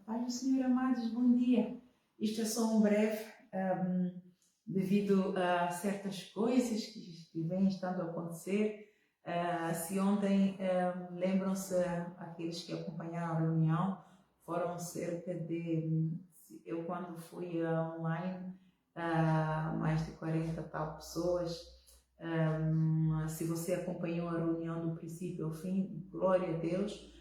Paz do Senhor, amados, bom dia. Isto é só um breve, devido a certas coisas que vêm estando a acontecer. Se ontem, lembram-se aqueles que acompanharam a reunião, foram cerca de, eu quando fui online, mais de 40 tal pessoas. Se você acompanhou a reunião do princípio ao fim, glória a Deus.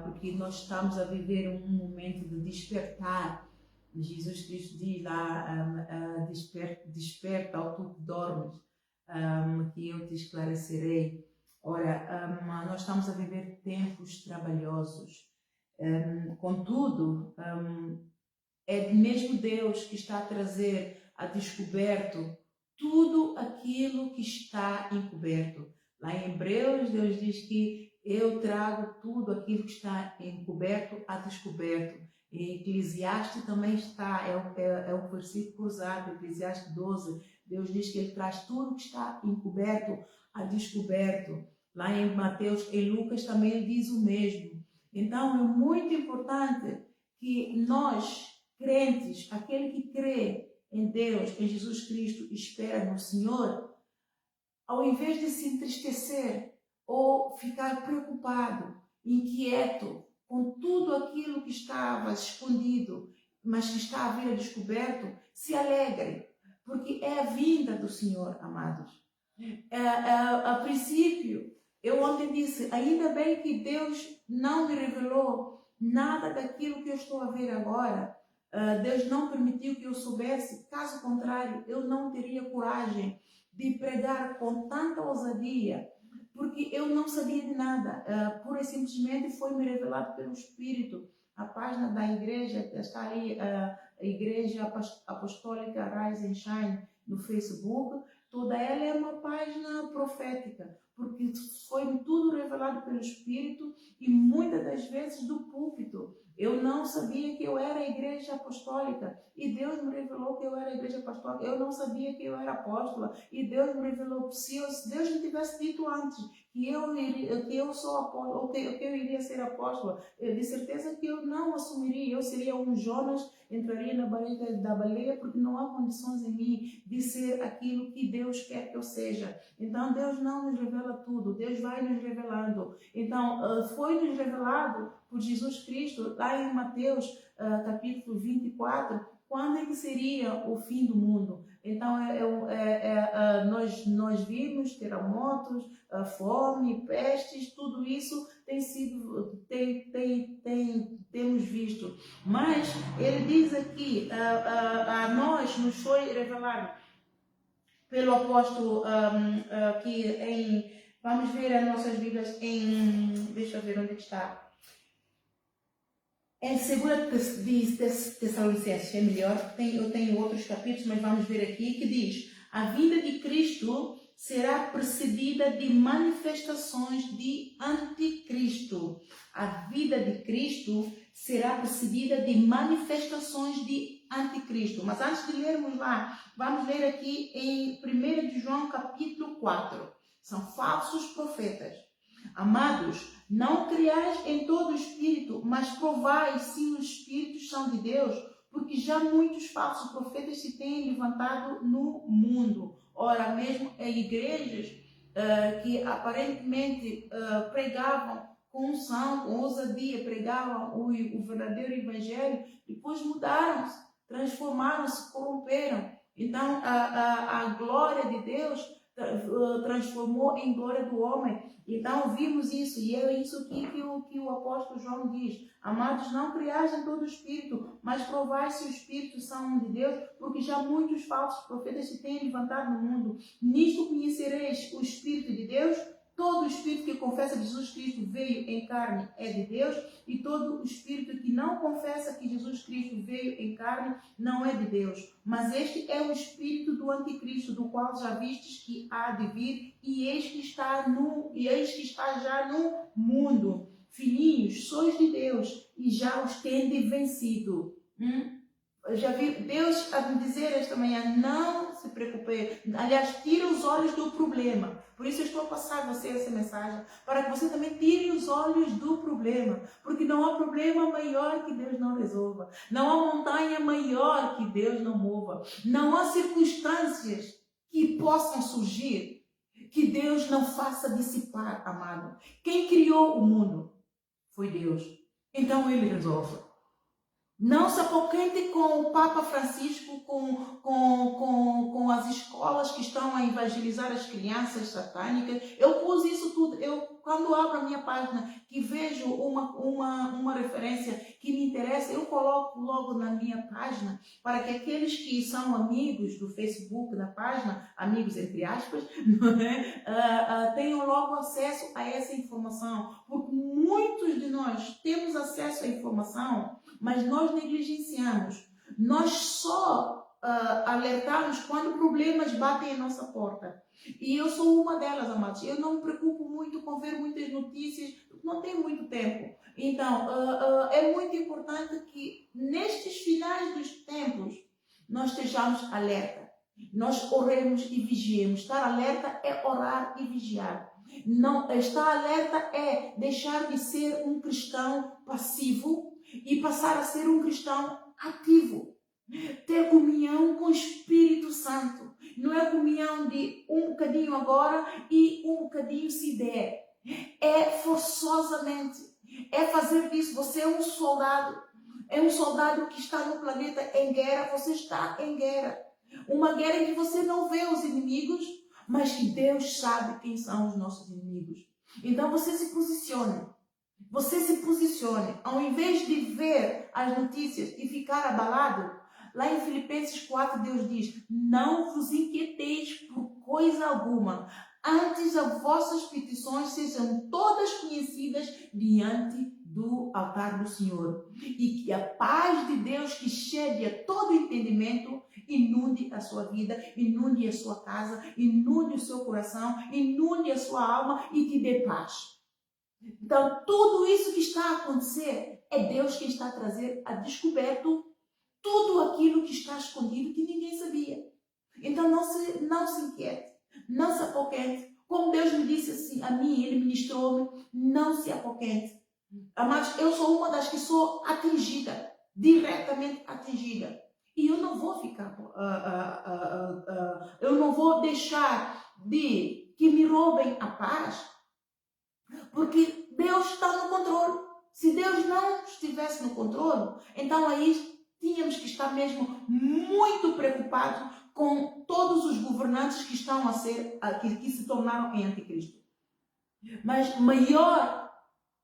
Porque nós estamos a viver um momento de despertar. Jesus Cristo diz lá, desperta ao tu que dormes, que eu te esclarecerei. Ora, nós estamos a viver tempos trabalhosos. Contudo, é mesmo Deus que está a trazer a descoberto tudo aquilo que está encoberto. Lá em Hebreus, Deus diz que eu trago tudo aquilo que está encoberto a descoberto. Em Eclesiastes também está, é o versículo cruzado, Eclesiastes 12. Deus diz que Ele traz tudo que está encoberto a descoberto. Lá em Mateus, em Lucas também Ele diz o mesmo. Então é muito importante que nós, crentes, aquele que crê em Deus, em Jesus Cristo, espera no Senhor, ao invés de se entristecer ou ficar preocupado, inquieto com tudo aquilo que estava escondido, mas que está a vir a descoberto, se alegre, porque é a vinda do Senhor, amados. A princípio, eu ontem disse, ainda bem que Deus não me revelou nada daquilo que eu estou a ver agora. Deus não permitiu que eu soubesse, caso contrário, eu não teria coragem de pregar com tanta ousadia, porque eu não sabia de nada. Pura e simplesmente foi-me revelado pelo Espírito. A página da igreja, está aí, a Igreja Apostólica Rise and Shine no Facebook, toda ela é uma página profética, porque foi tudo revelado pelo Espírito e muitas das vezes do púlpito. Eu não sabia que eu era a igreja apostólica e Deus me revelou que eu era a igreja apostólica. Eu não sabia que eu era apóstola e Deus me revelou. Se Deus me tivesse dito antes que eu sou apóstola, ou que eu iria ser apóstola, de certeza que eu não assumiria. Eu seria um Jonas, entraria na barriga da baleia, porque não há condições em mim de ser aquilo que Deus quer que eu seja. Então Deus não nos revela tudo, Deus vai nos revelando. Então foi-nos revelado por Jesus Cristo, lá em Mateus capítulo 24, quando é que seria o fim do mundo. Então nós vimos terremotos, fome, pestes, tudo isso temos visto. Mas ele diz aqui, a nós nos foi revelado pelo apóstolo que vamos ver as nossas Bíblias deixa eu ver onde está. Em 2 Tessalonicenses, é melhor, eu tenho outros capítulos, mas vamos ver aqui, que diz: a vinda de Cristo será precedida de manifestações de anticristo. A vida de Cristo será precedida de manifestações de anticristo. Mas antes de lermos lá, vamos ler aqui em 1 de João capítulo 4. São falsos profetas. Amados, não criais em todo o espírito, mas provai se os espíritos são de Deus, porque já muitos falsos profetas se têm levantado no mundo. Ora, mesmo em igrejas que aparentemente pregavam com unção, com ousadia, pregavam o verdadeiro evangelho, depois mudaram-se, transformaram-se, corromperam. Então, a glória de Deus transformou em glória do homem. Então vimos isso, e é isso aqui que o apóstolo João diz: amados, não criais em todo o espírito, mas provai se os espíritos são de Deus, porque já muitos falsos profetas se têm levantado no mundo. Nisto conhecereis o Espírito de Deus. Todo o espírito que confessa que Jesus Cristo veio em carne é de Deus, e todo o espírito que não confessa que Jesus Cristo veio em carne não é de Deus. Mas este é o espírito do anticristo, do qual já vistes que há de vir, e eis que está já no mundo. Filhinhos, sois de Deus e já os tendes vencido. Já vi Deus a me dizer esta manhã, não se preocupe. Aliás, tira os olhos do problema. Por isso eu estou a passar a você essa mensagem, para que você também tire os olhos do problema. Porque não há problema maior que Deus não resolva. Não há montanha maior que Deus não mova. Não há circunstâncias que possam surgir que Deus não faça dissipar, amado. Quem criou o mundo foi Deus. Então Ele resolve. Não se apoquente com o Papa Francisco, com as escolas que estão a evangelizar as crianças satânicas. Eu pus isso tudo. Quando abro a minha página e vejo uma referência que me interessa, eu coloco logo na minha página, para que aqueles que são amigos do Facebook, da página, amigos entre aspas, não é? Tenham logo acesso a essa informação. Porque muitos de nós temos acesso à informação, mas nós negligenciamos. Nós só alertamos quando problemas batem à nossa porta. E eu sou uma delas, amados. Eu não me preocupo muito com ver muitas notícias, não tenho muito tempo. Então, é muito importante que nestes finais dos tempos nós estejamos alerta. Nós oremos e vigiemos. Estar alerta é orar e vigiar. Não, estar alerta é deixar de ser um cristão passivo e passar a ser um cristão ativo. Ter comunhão com o Espírito Santo. Não é comunhão de um bocadinho agora e um bocadinho se der. É forçosamente. É fazer disso. Você é um soldado. É um soldado que está no planeta em guerra. Você está em guerra. Uma guerra em que você não vê os inimigos, mas que Deus sabe quem são os nossos inimigos. Então você se posicione. Você se posicione. Ao invés de ver as notícias e ficar abalado, lá em Filipenses 4, Deus diz: não vos inquieteis por coisa alguma. Antes as vossas petições sejam todas conhecidas diante do altar do Senhor. E que a paz de Deus, que excede a todo entendimento, inunde a sua vida, inunde a sua casa, inunde o seu coração, inunde a sua alma e te dê paz. Então, tudo isso que está a acontecer é Deus quem está a trazer a descoberto tudo aquilo que está escondido que ninguém sabia. Então, não se inquiete, não se apoquente. Como Deus me disse assim, a mim, Ele ministrou-me, não se apoquente. Mas eu sou uma das que sou atingida, diretamente atingida. E eu não vou ficar, eu não vou deixar de que me roubem a paz, porque Deus está no controle. Se Deus não estivesse no controle, então aí tínhamos que estar mesmo muito preocupados com todos os governantes que estão a ser, que se tornaram em anticristo. Mas maior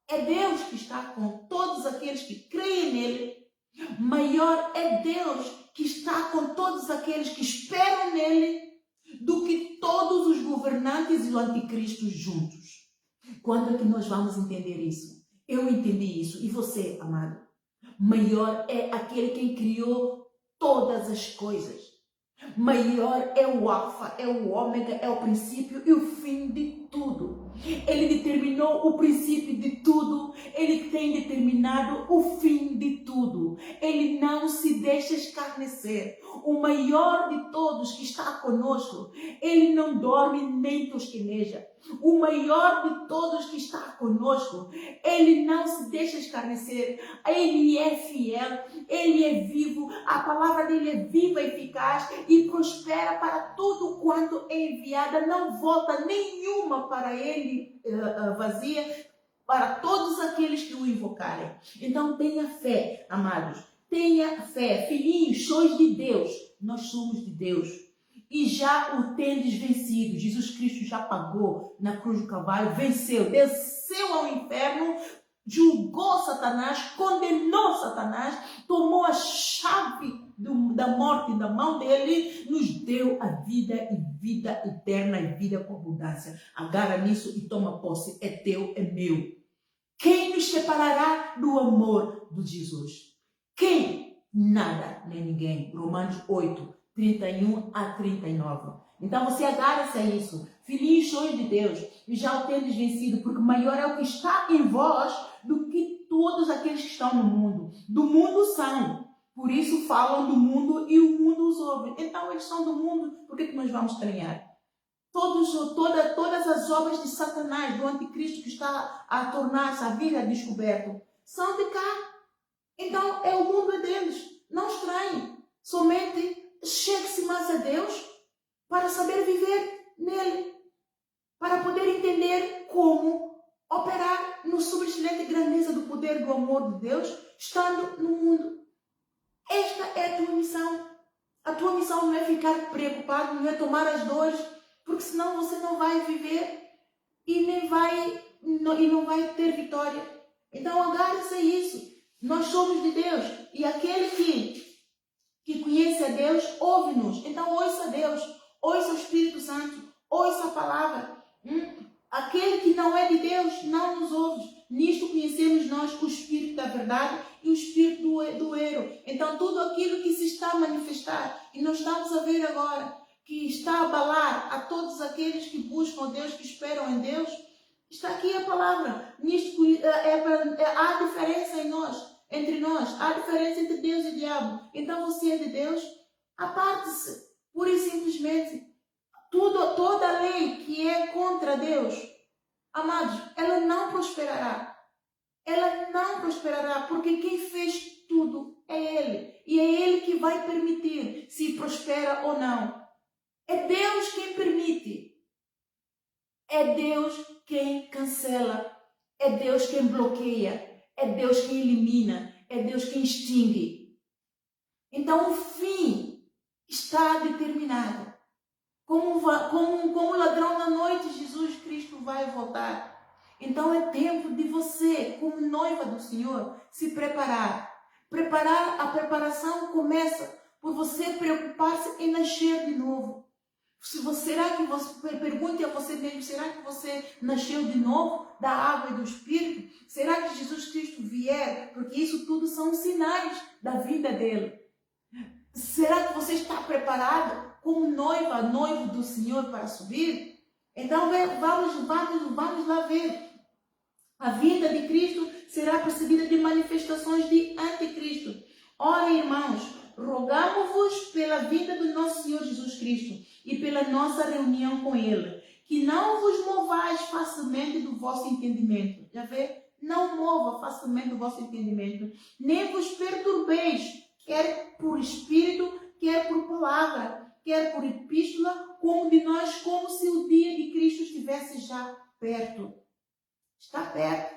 é Deus que está com todos aqueles que creem nele. Maior é Deus que está com todos aqueles que esperam nele, do que todos os governantes e o anticristo juntos. Quando é que nós vamos entender isso? Eu entendi isso. E você, amado? Maior é aquele que criou todas as coisas. Maior é o alfa, é o ômega, é o princípio e o fim de tudo. Ele determinou o princípio de tudo. Ele tem determinado o fim de tudo. Ele não se deixa escarnecer. O maior de todos que está conosco, ele não dorme nem tosqueneja. O maior de todos que está conosco, ele não se deixa escarnecer. Ele é fiel, ele é vivo, a palavra dele é viva e eficaz e prospera para tudo quanto é enviada. Não volta nenhuma para ele vazia, para todos aqueles que o invocarem. Então tenha fé, amados. Tenha fé. Filhinhos, sois de Deus. Nós somos de Deus. E já o tendes vencido. Jesus Cristo já pagou na cruz do Calvário, venceu, desceu ao inferno, julgou Satanás, condenou Satanás, tomou a chave da morte da mão dele, nos deu a vida e vida eterna e vida com abundância. Agarra nisso e toma posse. É teu, é meu. Quem nos separará do amor de Jesus? Quem? Nada, nem ninguém. Romanos 8, 31 a 39. Então você agarra-se a isso. Filhinhos, sois de Deus, e já o tendes vencido, porque maior é o que está em vós do que todos aqueles que estão no mundo. Do mundo são. Por isso falam do mundo e o mundo os ouve. Então eles são do mundo, por que nós vamos estranhar? Todas as obras de Satanás, do anticristo que está a tornar-se, a vir a descoberto, são de cá. Então o mundo é deles. Não estranhe. Somente chegue-se mais a Deus para saber viver nele. Para poder entender como operar no subexcelente grandeza do poder do amor de Deus, estando no mundo. Esta é a tua missão. A tua missão não é ficar preocupado, não é tomar as dores, porque senão você não vai viver e não vai ter vitória. Então agarre-se a isso. Nós somos de Deus e aquele que conhece a Deus, ouve-nos. Então ouça a Deus, ouça o Espírito Santo, ouça a palavra. Aquele que não é de Deus não nos ouve. Nisto conhecemos nós o Espírito da verdade e o Espírito do erro. Então tudo aquilo que se está a manifestar, e nós estamos a ver agora, que está a abalar a todos aqueles que buscam Deus, que esperam em Deus, está aqui a palavra. Nisto há diferença em nós, entre nós, há diferença entre Deus e diabo. Então você é de Deus, aparte-se, pura e simplesmente. Toda a lei que é contra Deus, amados, ela não prosperará. Ela não prosperará, porque quem fez tudo é Ele. E é Ele que vai permitir se prospera ou não. É Deus quem permite. É Deus quem cancela. É Deus quem bloqueia. É Deus quem elimina. É Deus quem extingue. Então o fim está determinado. Como ladrão da noite, Jesus Cristo vai voltar. Então é tempo de você, como noiva do Senhor, se preparar. A preparação começa por você preocupar-se em nascer de novo. Pergunte a você mesmo, será que você nasceu de novo da água e do Espírito? Será que Jesus Cristo vier? Porque isso tudo são sinais da vinda dele. Será que você está preparado como noivo do Senhor para subir? Então vamos lá ver. A vinda de Cristo será precedida de manifestações de anticristo. Ora, irmãos, rogamo-vos pela vinda do nosso Senhor Jesus Cristo e pela nossa reunião com Ele, que não vos movais facilmente do vosso entendimento. Já vê? Não mova facilmente do vosso entendimento, nem vos perturbeis, quer por espírito, quer por palavra, quer por epístola, como de nós, como se o dia de Cristo estivesse já perto. Está perto.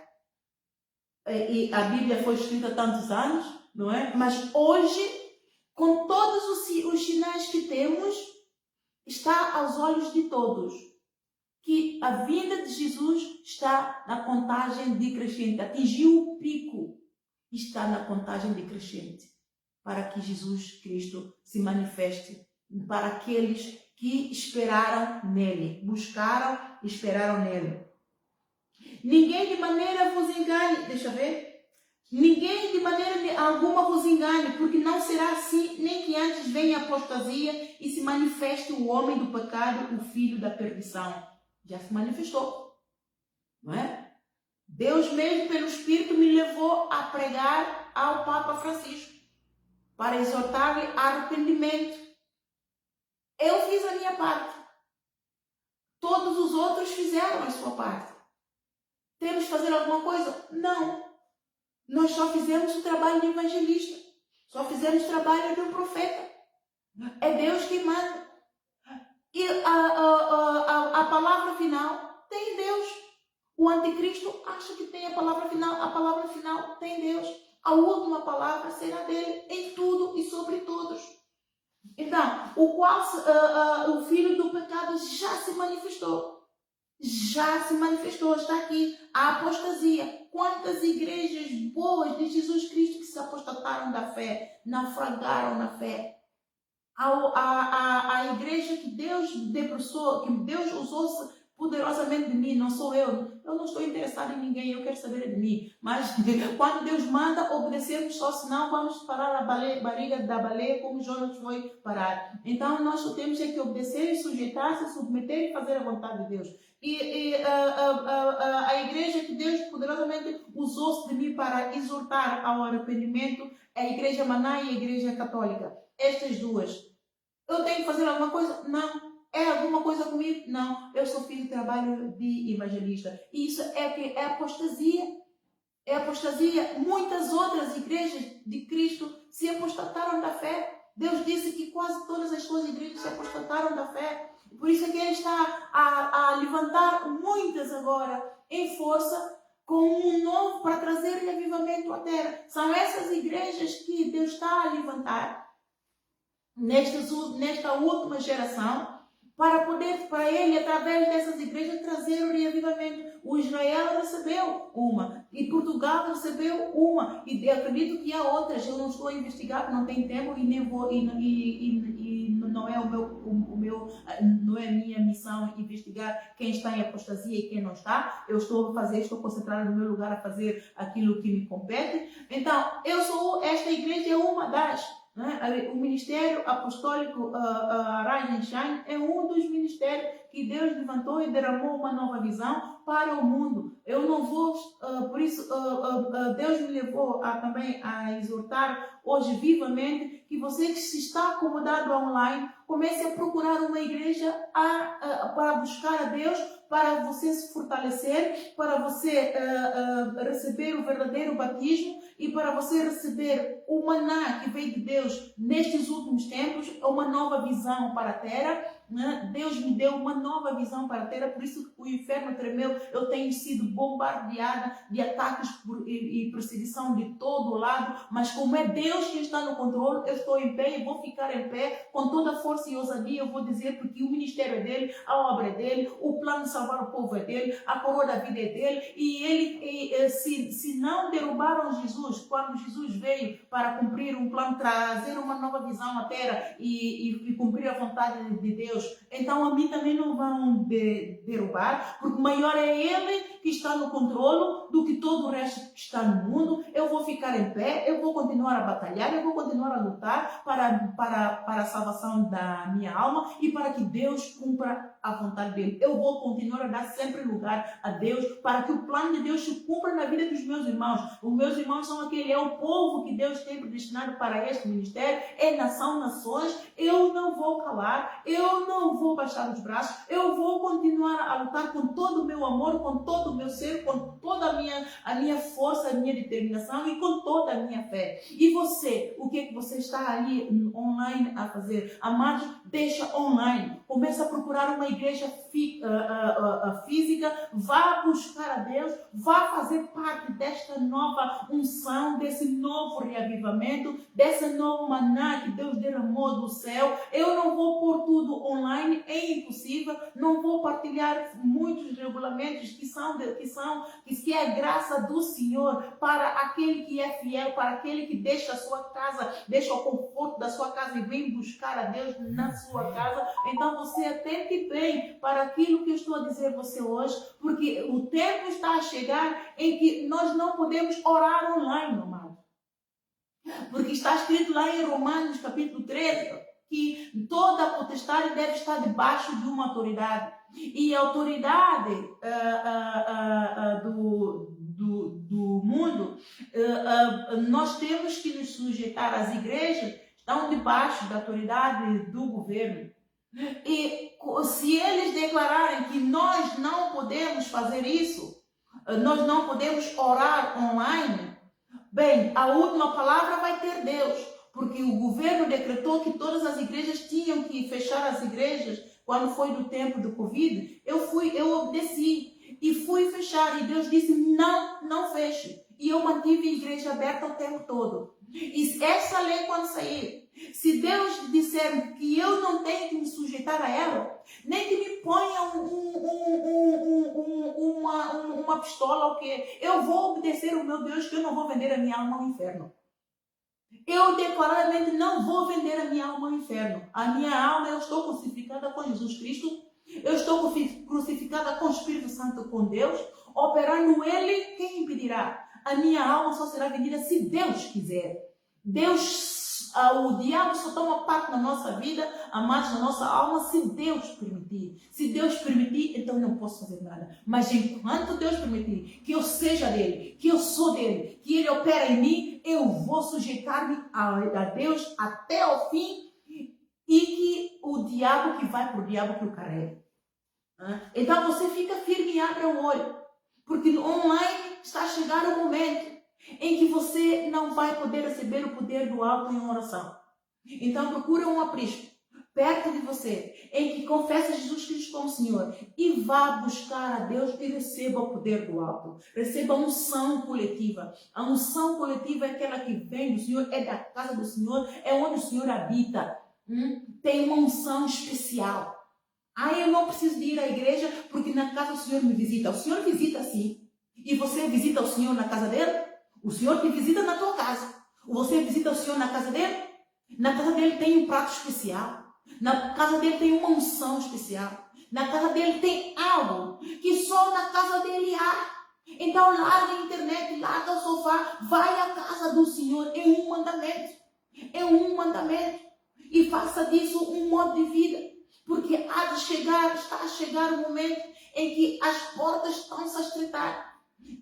E a Bíblia foi escrita há tantos anos, não é? Mas hoje, com todos os sinais que temos, está aos olhos de todos que a vinda de Jesus está na contagem decrescente. Atingiu o pico e está na contagem decrescente. Para que Jesus Cristo se manifeste para aqueles que esperaram nele, buscaram e esperaram nele. Ninguém de maneira vos engane, deixa eu ver. Ninguém de maneira alguma vos engane, porque não será assim, nem que antes venha a apostasia e se manifeste o homem do pecado, o filho da perdição. Já se manifestou, não é? Deus mesmo, pelo Espírito, me levou a pregar ao Papa Francisco, para exortar-lhe a arrependimento. Eu fiz a minha parte. Todos os outros fizeram a sua parte. Temos que fazer alguma coisa? Não. Nós só fizemos o trabalho de evangelista. Só fizemos o trabalho de um profeta. É Deus quem manda. E a palavra final tem Deus. O anticristo acha que tem a palavra final. A palavra final tem Deus. A última palavra será dele em tudo e sobre todos. Então, o filho do pecado já se manifestou. Já se manifestou, está aqui. A apostasia. Quantas igrejas boas de Jesus Cristo que se apostataram da fé, naufragaram na fé. A igreja que Deus debruçou, que Deus usou poderosamente de mim, não sou eu. Eu não estou interessado em ninguém, eu quero saber de mim. Mas quando Deus manda obedecer obedecemos só, senão vamos parar a barriga da baleia como Jonas foi parar. Então nós só temos é que obedecer e sujeitar-se, submeter e fazer a vontade de Deus. A igreja que Deus poderosamente usou-se de mim para exortar ao arrependimento é a igreja Maná e a igreja católica. Estas duas. Eu tenho que fazer alguma coisa? Não. É alguma coisa comigo? Não. Eu só fiz o trabalho de evangelista. E isso é apostasia. É apostasia. Muitas outras igrejas de Cristo se apostataram da fé. Deus disse que quase todas as suas igrejas se apostataram da fé. Por isso é que Ele está a levantar muitas agora em força com um novo para trazer avivamento à terra. São essas igrejas que Deus está a levantar nesta última geração para Ele, através dessas igrejas, trazer o reavivamento. O Israel recebeu uma, e Portugal recebeu uma, e acredito que há outras. Eu não estou a investigar, não tenho tempo, e nem vou, e não é não é a minha missão investigar quem está em apostasia e quem não está. Eu estou concentrada no meu lugar a fazer aquilo que me compete. Então, esta igreja é uma das. O ministério apostólico Rise and Shine é um dos ministérios que Deus levantou e derramou uma nova visão para o mundo. Eu não vou, por isso Deus me levou também a exortar hoje vivamente que você que se está acomodado online, comece a procurar uma igreja para buscar a Deus, para você se fortalecer, para você receber o verdadeiro batismo e para você receber o maná que veio de Deus nestes últimos tempos, uma nova visão para a terra. Deus me deu uma nova visão para a terra, por isso o inferno tremeu. Eu tenho sido bombardeada de ataques e perseguição de todo lado, mas como é Deus que está no controle, eu estou em pé e vou ficar em pé com toda a força e ousadia. Eu vou dizer, porque o ministério é dele, a obra é dele, o plano de salvar o povo é dele, a coroa da vida é dele, e se não derrubaram Jesus, quando Jesus veio para cumprir um plano, trazer uma nova visão à terra e cumprir a vontade de Deus, então a mim também não vão derrubar, porque maior é Ele que está no controle do que todo o resto que está no mundo. Eu vou ficar em pé, eu vou continuar a batalhar, eu vou continuar a lutar para a salvação da minha alma e para que Deus cumpra a vontade dele. Eu vou continuar a dar sempre lugar a Deus para que o plano de Deus se cumpra na vida dos meus irmãos. Os meus irmãos são é o povo que Deus tem destinado para este ministério, é nações. Eu não vou calar, eu não vou baixar os braços, eu vou continuar a lutar com todo o meu amor, com todo o meu ser, com toda a minha força, a minha determinação e com toda a minha fé. E você, o que você está ali online a fazer? Amados, deixa online, começa a procurar uma igreja física, vá buscar a Deus, vá fazer parte desta nova unção, desse novo reavivamento, dessa nova maná que Deus derramou do céu. Eu não vou pôr tudo online, é impossível, não vou partilhar muitos regulamentos que é a graça do Senhor para aquele que é fiel, para aquele que deixa a sua casa, deixa o conforto da sua casa e vem buscar a Deus na sua casa. Então você atente bem para aquilo que eu estou a dizer a você hoje, porque o tempo está a chegar em que nós não podemos orar online, amado. Porque está escrito lá em Romanos capítulo 13 que toda a potestade deve estar debaixo de uma autoridade. E a autoridade do mundo, nós temos que nos sujeitar. As igrejas estão debaixo da autoridade do governo. E se eles declararem que nós não podemos fazer isso, nós não podemos orar online, bem, a última palavra vai ter Deus, porque o governo decretou que todas as igrejas tinham que fechar as igrejas quando foi do tempo do Covid. Eu obedeci e fui fechar, e Deus disse, não feche. E eu mantive a igreja aberta o tempo todo. E essa lei, quando sair, se Deus disser que eu não tenho que me sujeitar a ela, nem que me ponha uma pistola ou quê, eu vou obedecer o meu Deus, que eu não vou vender a minha alma ao inferno. Eu declaradamente não vou vender a minha alma ao inferno. A minha alma, eu estou crucificada com Jesus Cristo, eu estou crucificada com o Espírito Santo, com Deus, operando Ele, quem impedirá? a minha alma só será vendida se Deus quiser. O diabo só toma parte na nossa vida, amados, na nossa alma, se Deus permitir. Se Deus permitir, então eu não posso fazer nada. Mas enquanto Deus permitir que eu seja dele, que eu sou dele, que ele opera em mim, eu vou sujeitar-me a Deus até o fim, e que o diabo que vai para o diabo que o carrega. Então você fica firme e abre o olho, porque online está a chegar o momento em que você não vai poder receber o poder do alto em oração. Então procura um aprisco perto de você, em que confessa Jesus Cristo como Senhor, e vá buscar a Deus e receba o poder do alto. Receba a unção coletiva. A unção coletiva é aquela que vem do Senhor, é da casa do Senhor, é onde o Senhor habita. Tem uma unção especial. Eu não preciso de ir à igreja porque na casa do Senhor me visita. O Senhor visita sim. E você visita o Senhor na casa dele? O Senhor te visita na tua casa. Você visita o Senhor na casa dele? Na casa dele tem um prato especial. Na casa dele tem uma unção especial. Na casa dele tem algo que só na casa dele há. Então larga a internet, larga o sofá, vai à casa do Senhor. É um mandamento. É um mandamento. E faça disso um modo de vida. Porque está a chegar o momento em que as portas estão-se a estreitar.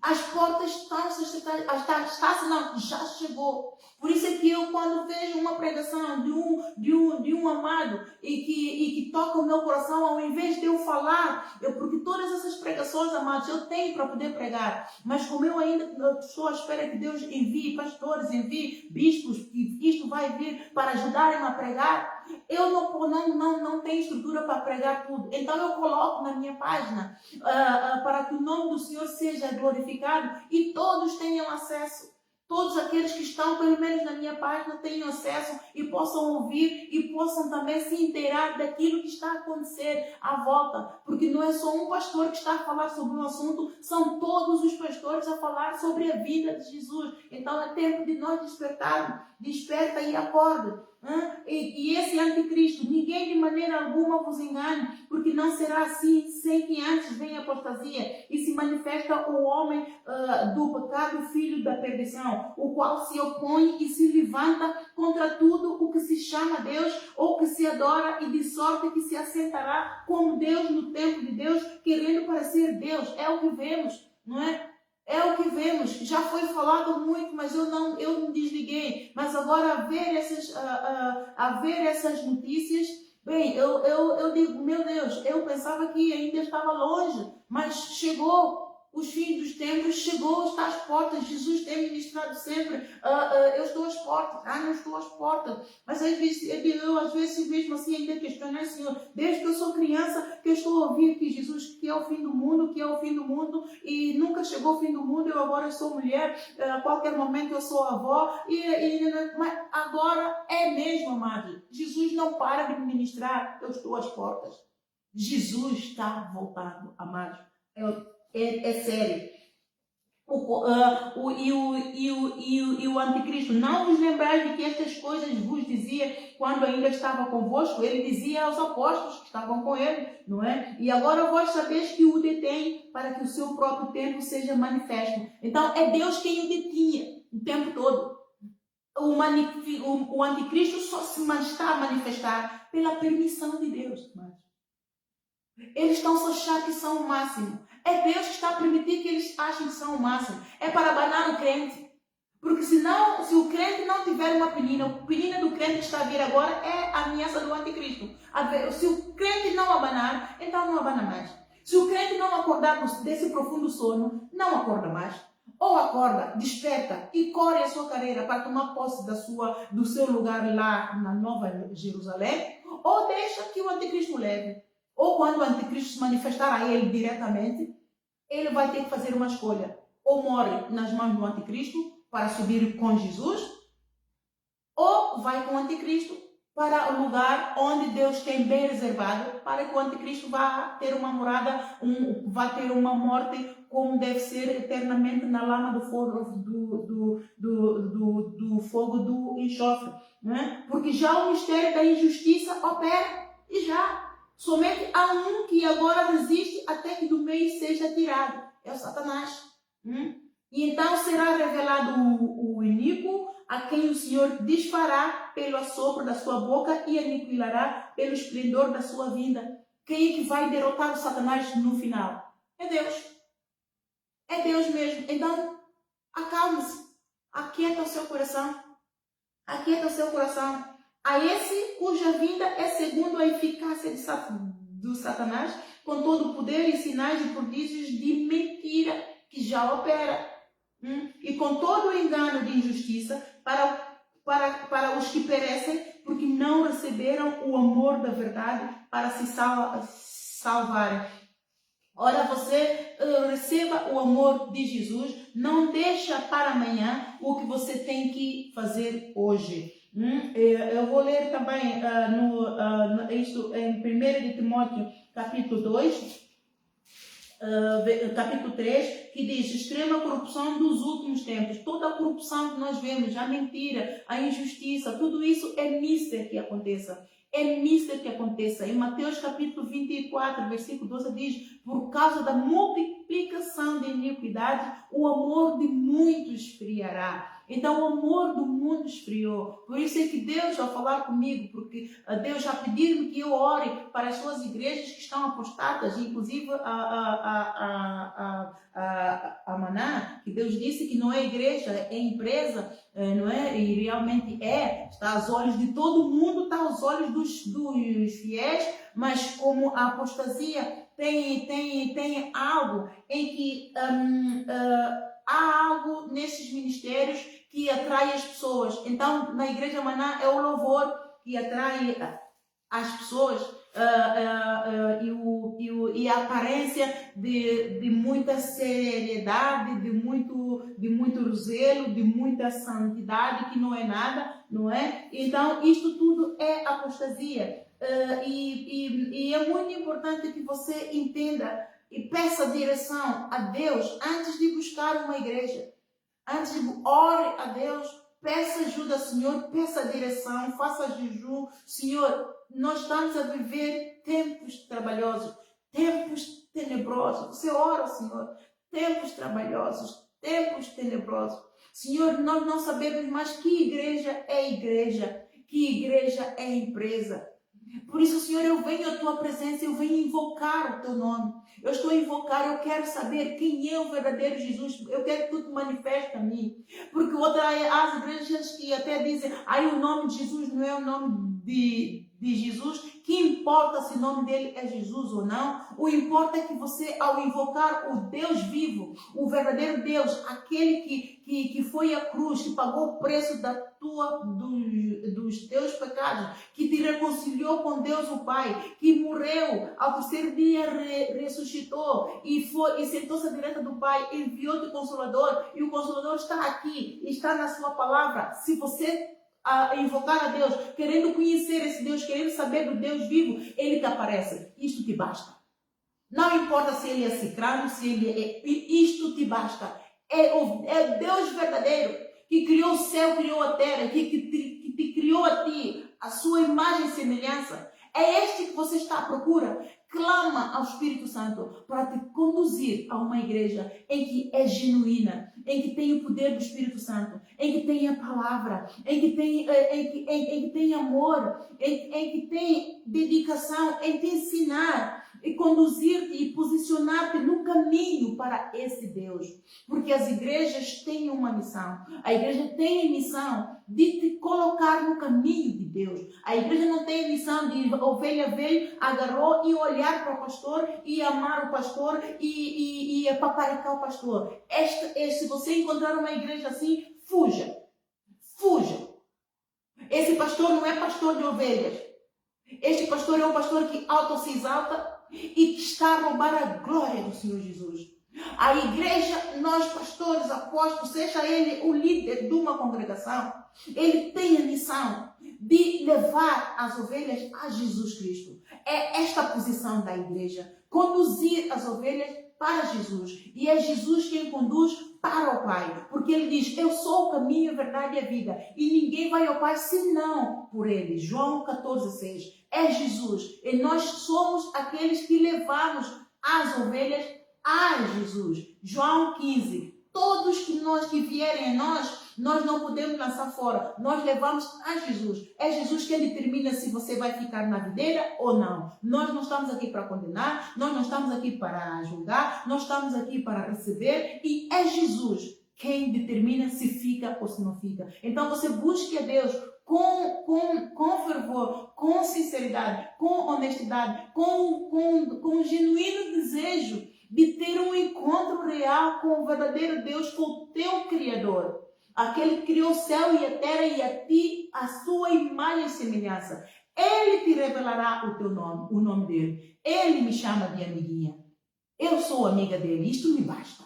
As portas estão-se a estreitar. Já chegou. Por isso é que eu, quando vejo uma pregação de um amado e que toca o meu coração, ao invés de eu falar, porque todas essas pregações, amados, eu tenho para poder pregar, mas como eu ainda estou à espera que Deus envie pastores, envie bispos, que isto vai vir para ajudarem a pregar, eu não tenho estrutura para pregar tudo. Então eu coloco na minha página para que o nome do Senhor seja glorificado e todos tenham acesso. Todos aqueles que estão, pelo menos na minha página, tenham acesso e possam ouvir e possam também se inteirar daquilo que está a acontecer à volta. Porque não é só um pastor que está a falar sobre um assunto, são todos os pastores a falar sobre a vida de Jesus. Então é tempo de nós despertarmos. Desperta e acorda. E esse anticristo, ninguém de maneira alguma vos engane, porque não será assim sem que antes venha a apostasia e se manifesta o homem do pecado, filho da perdição, o qual se opõe e se levanta contra tudo o que se chama Deus ou que se adora, e de sorte que se assentará como Deus no templo de Deus, querendo parecer Deus. É o que vemos, não é? É o que vemos. Já foi falado muito, mas eu me desliguei. Mas agora a ver essas notícias, bem, eu digo, meu Deus, eu pensava que ainda estava longe, mas chegou. Os fins dos tempos chegou, está às portas. Jesus tem ministrado sempre. Eu estou às portas. Não estou às portas. Mas às vezes mesmo assim ainda questiono, Senhor, desde que eu sou criança, que eu estou a ouvir que Jesus, que é o fim do mundo, e nunca chegou o fim do mundo. Eu agora sou mulher, a qualquer momento eu sou avó, mas agora é mesmo, amado. Jesus não para de ministrar, eu estou às portas. Jesus está voltando, amado. É sério. O anticristo, não vos lembrais de que estas coisas vos dizia quando ainda estava convosco? Ele dizia aos apóstolos que estavam com ele, não é? E agora vós sabeis que o detém para que o seu próprio tempo seja manifesto. Então é Deus quem o detinha o tempo todo. O anticristo só se está a manifestar pela permissão de Deus. Eles estão a achar que são o máximo. É Deus que está a permitir que eles achem que são o máximo. É para abanar o crente. Porque se o crente não tiver uma penina, a penina do crente que está a vir agora é a ameaça do anticristo. Se o crente não abanar, então não abana mais. Se o crente não acordar desse profundo sono, não acorda mais. Ou acorda, desperta e corre a sua carreira para tomar posse do seu lugar lá na Nova Jerusalém, ou deixa que o anticristo leve. Ou quando o anticristo se manifestar a ele diretamente, ele vai ter que fazer uma escolha. Ou morre nas mãos do anticristo para subir com Jesus, ou vai com o anticristo para o lugar onde Deus tem bem reservado, para que o anticristo vá ter uma morada, vá ter uma morte como deve ser eternamente na lama do fogo do enxofre. Né? Porque já o mistério da injustiça opera, e já. Somente há um que agora resiste até que do meio seja tirado. É o Satanás. E então será revelado o iníquo, a quem o Senhor desfará pelo assopro da sua boca e aniquilará pelo esplendor da sua vinda. Quem é que vai derrotar o Satanás no final? É Deus. É Deus mesmo. Então, acalme-se. Aquieta o seu coração. Aquieta o seu coração. A esse cuja vinda é segundo a eficácia do Satanás, com todo o poder e sinais e prodígios de mentira que já opera. E com todo o engano de injustiça para os que perecem, porque não receberam o amor da verdade para se salvarem. Ora, você receba o amor de Jesus, não deixa para amanhã o que você tem que fazer hoje. Eu vou ler também isto em 1 de Timóteo, capítulo 2, capítulo 3, que diz: extrema corrupção dos últimos tempos. Toda a corrupção que nós vemos, a mentira, a injustiça, tudo isso é mister que aconteça. É mister que aconteça. Em Mateus capítulo 24, versículo 12 diz: por causa da multiplicação de iniquidade, o amor de muitos esfriará. Então o amor do mundo esfriou. Por isso é que Deus, ao falar comigo, porque Deus já pediu-me que eu ore para as suas igrejas que estão apostatas, inclusive a Maná, que Deus disse que não é igreja, é empresa, não é? E realmente está aos olhos de todo mundo, está aos olhos dos fiéis, mas como a apostasia tem algo em que há algo nesses ministérios que atrai as pessoas. Então, na Igreja Maná é o louvor que atrai as pessoas e a aparência de muita seriedade, de muito zelo, de muita santidade, que não é nada, não é? Então, isto tudo é apostasia. E é muito importante que você entenda e peça direção a Deus antes de buscar uma igreja. Antes de ore a Deus, peça ajuda ao Senhor, peça direção, faça jejum. Senhor, nós estamos a viver tempos trabalhosos, tempos tenebrosos. Você ora ao Senhor, tempos trabalhosos, tempos tenebrosos. Senhor, nós não sabemos mais que igreja é igreja, que igreja é empresa. Por isso, Senhor, eu venho à tua presença, eu venho invocar o teu nome. Eu estou a invocar, eu quero saber quem é o verdadeiro Jesus. Eu quero que tu te manifestes a mim. Porque as igrejas que até dizem, o nome de Jesus não é o nome de Jesus. Que importa se o nome dele é Jesus ou não? O importa é que você, ao invocar o Deus vivo, o verdadeiro Deus, aquele que foi à cruz, que pagou o preço dos teus pecados, que te reconciliou com Deus o Pai, que morreu, ao terceiro dia ressuscitou e sentou-se à direita do Pai, enviou-te o Consolador, e o Consolador está aqui, está na sua palavra. Se você invocar a Deus, querendo conhecer esse Deus, querendo saber do Deus vivo, ele te aparece. Isto te basta. Não importa se ele é cicrano, se ele é... Isto te basta. É Deus verdadeiro, que criou o céu, criou a terra, que te criou a ti, a sua imagem e semelhança. É este que você está à procura. Clama ao Espírito Santo para te conduzir a uma igreja em que é genuína, em que tem o poder do Espírito Santo, em que tem a palavra, em que tem amor, em que tem dedicação, em te ensinar e conduzir-te e posicionar-te no caminho para esse Deus. Porque as igrejas têm uma missão. A igreja tem a missão de te colocar no caminho de Deus. A igreja não tem a missão de ovelha veio, agarrou e olhar para o pastor e amar o pastor e paparicar o pastor. Se você encontrar uma igreja assim, fuja. Fuja. Esse pastor não é pastor de ovelhas. Este pastor é um pastor que se exalta e que está a roubar a glória do Senhor Jesus. A igreja, nós pastores, apóstolos, seja ele o líder de uma congregação, ele tem a missão de levar as ovelhas a Jesus Cristo. É esta a posição da igreja, conduzir as ovelhas para Jesus. E é Jesus quem conduz para o Pai, porque ele diz, eu sou o caminho, a verdade e a vida, e ninguém vai ao Pai senão por ele. João 14,6. É Jesus, e nós somos aqueles que levamos as ovelhas a Jesus. João 15, todos que vierem a nós não podemos lançar fora. Nós levamos a Jesus. É Jesus quem determina se você vai ficar na videira ou não. Nós não estamos aqui para condenar, nós não estamos aqui para julgar, nós estamos aqui para receber e é Jesus quem determina se fica ou se não fica. Então você busque a Deus com fervor, com sinceridade, com honestidade, com genuíno desejo de ter um encontro real com o verdadeiro Deus, com o teu Criador. Aquele que criou o céu e a terra e a ti, a sua imagem e semelhança. Ele te revelará o teu nome, o nome dele. Ele me chama de amiguinha. Eu sou amiga dele. Isto me basta.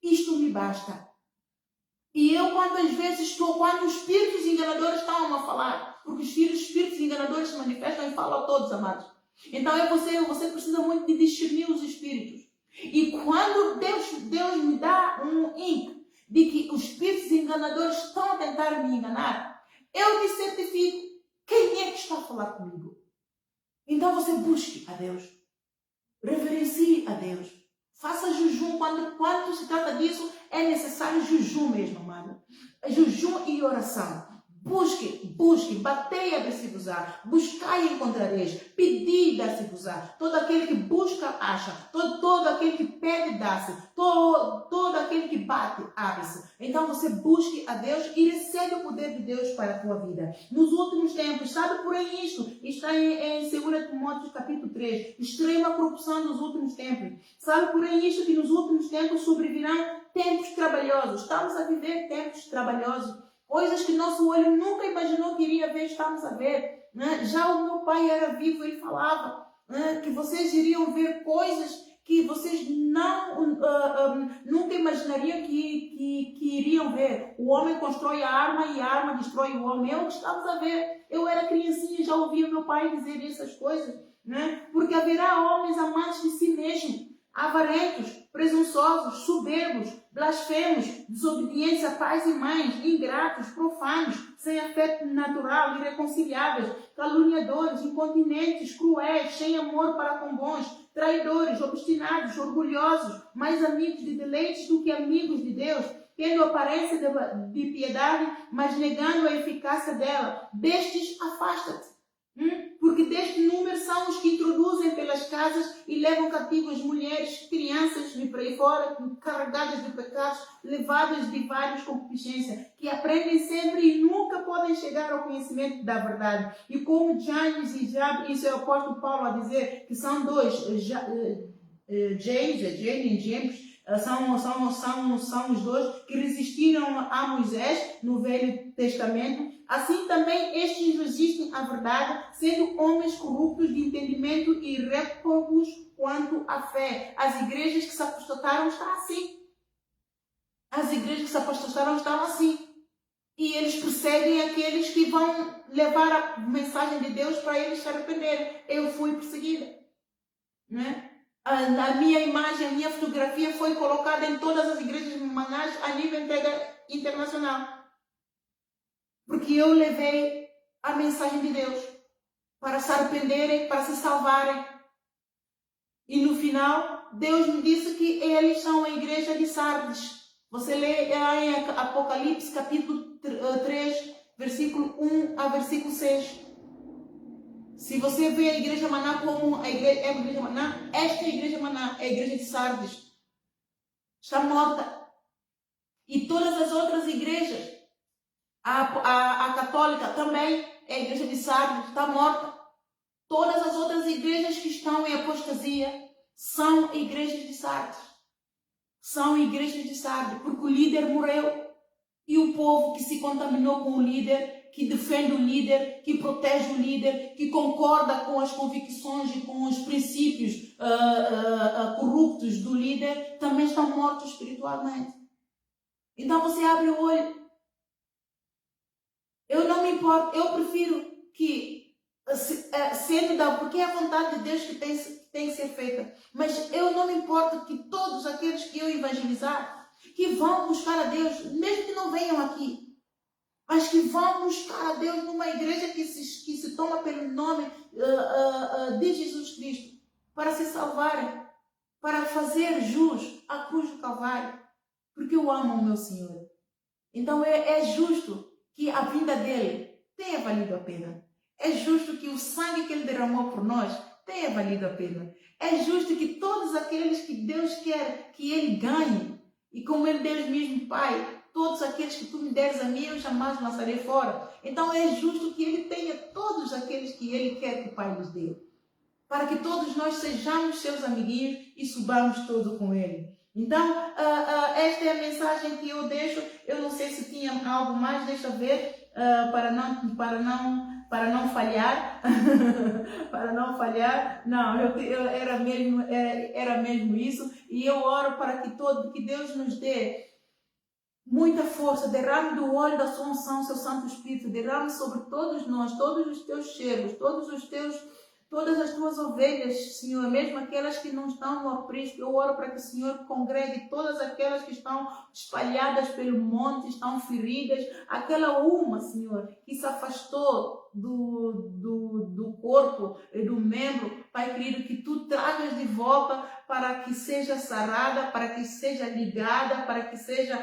Isto me basta. E eu, quando os espíritos enganadores estão a falar, porque os espíritos enganadores se manifestam e falam a todos, amados. Então você precisa muito de discernir os espíritos. E quando Deus me dá um hint de que os espíritos enganadores estão a tentar me enganar, eu me certifico quem é que está a falar comigo. Então você busque a Deus. Reverencie a Deus. Faça jejum. Quando se trata disso, é necessário jejum mesmo, amado. Jejum e oração. Busque, batei, abre-se-vos-á, buscai e encontrareis, pedi, dá-se-vos-á. Todo aquele que busca, acha, todo aquele que pede, dá-se, todo aquele que bate, abre-se. Então você busque a Deus e recebe o poder de Deus para a tua vida. Nos últimos tempos, sabe por aí isto? Está em 2 Timóteo capítulo 3, extrema corrupção nos últimos tempos. Sabe por aí isto que nos últimos tempos sobrevirão tempos trabalhosos. Estamos a viver tempos trabalhosos. Coisas que nosso olho nunca imaginou que iria ver, estamos a ver. Né? Já o meu pai era vivo, ele falava que vocês iriam ver coisas que vocês nunca imaginariam que iriam ver. O homem constrói a arma e a arma destrói o homem. É o que estamos a ver. Eu era criancinha e já ouvia meu pai dizer essas coisas. Né? Porque haverá homens amantes de si mesmos, avarentos, presunçosos, soberbos, blasfemos, desobedientes a pais e mães, ingratos, profanos, sem afeto natural, irreconciliáveis, caluniadores, incontinentes, cruéis, sem amor para com bons, traidores, obstinados, orgulhosos, mais amigos de deleites do que amigos de Deus, tendo aparência de piedade, mas negando a eficácia dela. Destes, afasta-te. Porque deste número são os que introduzem pelas casas e levam cativas mulheres, crianças e por aí fora, carregadas de pecados, levadas de várias concupiscências, que aprendem sempre e nunca podem chegar ao conhecimento da verdade. E como James e Jab, isso é o apóstolo Paulo a dizer, que são dois, Jane e James, são os dois que resistiram a Moisés no Velho Testamento. Assim também estes resistem à verdade, sendo homens corruptos de entendimento e réprobos quanto à fé. As igrejas que se apostataram estão assim. As igrejas que se apostataram estão assim. E eles perseguem aqueles que vão levar a mensagem de Deus para eles se arrependerem. Eu fui perseguida. Né? A minha imagem, a minha fotografia foi colocada em todas as igrejas de Manaus a nível internacional. Porque eu levei a mensagem de Deus para se arrependerem, para se salvarem. E no final, Deus me disse que eles são a igreja de Sardes. Você lê em Apocalipse capítulo 3, versículo 1 a versículo 6. Se você vê a igreja Maná como a igreja Maná, esta igreja Maná é a igreja de Sardes. Está morta. E todas as outras igrejas, a católica também é a igreja de Sardes, está morta. Todas as outras igrejas que estão em apostasia são igrejas de Sardes. São igrejas de Sardes, porque o líder morreu. E o povo que se contaminou com o líder, que defende o líder, que protege o líder, que concorda com as convicções e com os princípios corruptos do líder, também estão mortos espiritualmente. Então você abre o olho. Eu não me importo, eu prefiro que, porque é a vontade de Deus que tem que ser feita, mas eu não me importo que todos aqueles que eu evangelizar, que vão buscar a Deus, mesmo que não venham aqui, mas que vão buscar a Deus numa igreja que se toma pelo nome de Jesus Cristo, para se salvarem, para fazer jus à cruz do Calvário. porque eu amo o meu Senhor. Então é justo que a vinda dele tenha valido a pena. É justo que o sangue que ele derramou por nós tenha valido a pena. É justo que todos aqueles que Deus quer que ele ganhe, e como ele Deus mesmo, Pai, todos aqueles que tu me deres a mim, eu jamais lançarei fora. Então é justo que ele tenha todos aqueles que ele quer que o Pai lhes dê, para que todos nós sejamos seus amiguinhos e subamos todo com ele. Então, esta é a mensagem que eu deixo. Eu não sei se tinha algo mais, deixa eu ver, para não falhar. Para não falhar. Não, era mesmo isso. E eu oro para que Deus nos dê muita força, derrame do óleo da sua unção, seu Santo Espírito, derrame sobre todos nós, todos os teus servos, todas as tuas ovelhas, Senhor, mesmo aquelas que não estão no aprisco. Eu oro para que o Senhor congregue todas aquelas que estão espalhadas pelo monte, estão feridas, aquela uma, Senhor, que se afastou do corpo e do membro, Pai querido, que tu tragas de volta para que seja sarada, para que seja ligada, para que seja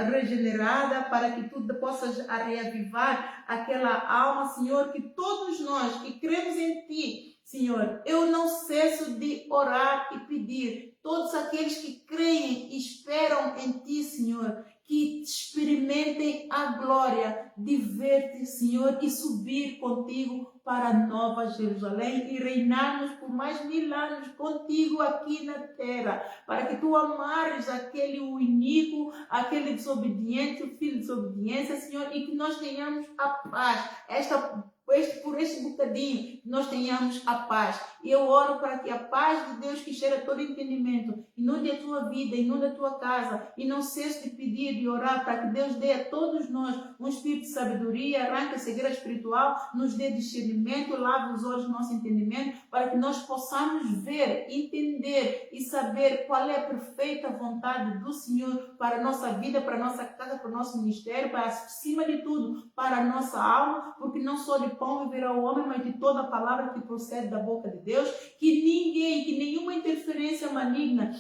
regenerada, para que tu possas reavivar aquela alma, Senhor, que todos nós que cremos em ti, Senhor, eu não cesso de orar e pedir, todos aqueles que creem e esperam em ti, Senhor, que experimentem a glória de ver-te, Senhor, e subir contigo para a Nova Jerusalém e reinarmos por mais 1000 anos contigo aqui na terra, para que tu amarres aquele iníquo, aquele desobediente, o filho de desobediência, Senhor, e que nós tenhamos a paz, por este bocadinho, nós tenhamos a paz. E eu oro para que a paz de Deus, que cheira todo entendimento, inunde a tua vida, inunde a tua casa, e não cesse de pedir e orar para que Deus dê a todos nós um espírito de sabedoria, arranque a cegueira espiritual, nos dê discernimento, lave os olhos do nosso entendimento, para que nós possamos ver, entender e saber qual é a perfeita vontade do Senhor para a nossa vida, para a nossa casa, para o nosso ministério, para, acima de tudo, para a nossa alma, porque não só de pão viverá o homem, mas de toda a palavra que procede da boca de Deus. Que ninguém, que nenhuma interferência maligna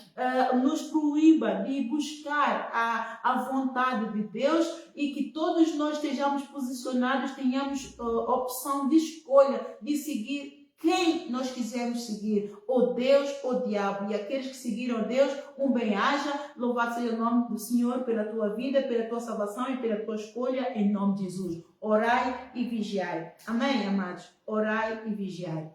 nos proíba de buscar a vontade de Deus, e que todos nós estejamos posicionados, tenhamos opção de escolha de seguir quem nós quisermos seguir, ou Deus ou o diabo. E aqueles que seguiram a Deus, um bem-aja, louvado seja o nome do Senhor pela tua vida, pela tua salvação e pela tua escolha, em nome de Jesus. Orai e vigiai. Amém, amados? Orai e vigiai.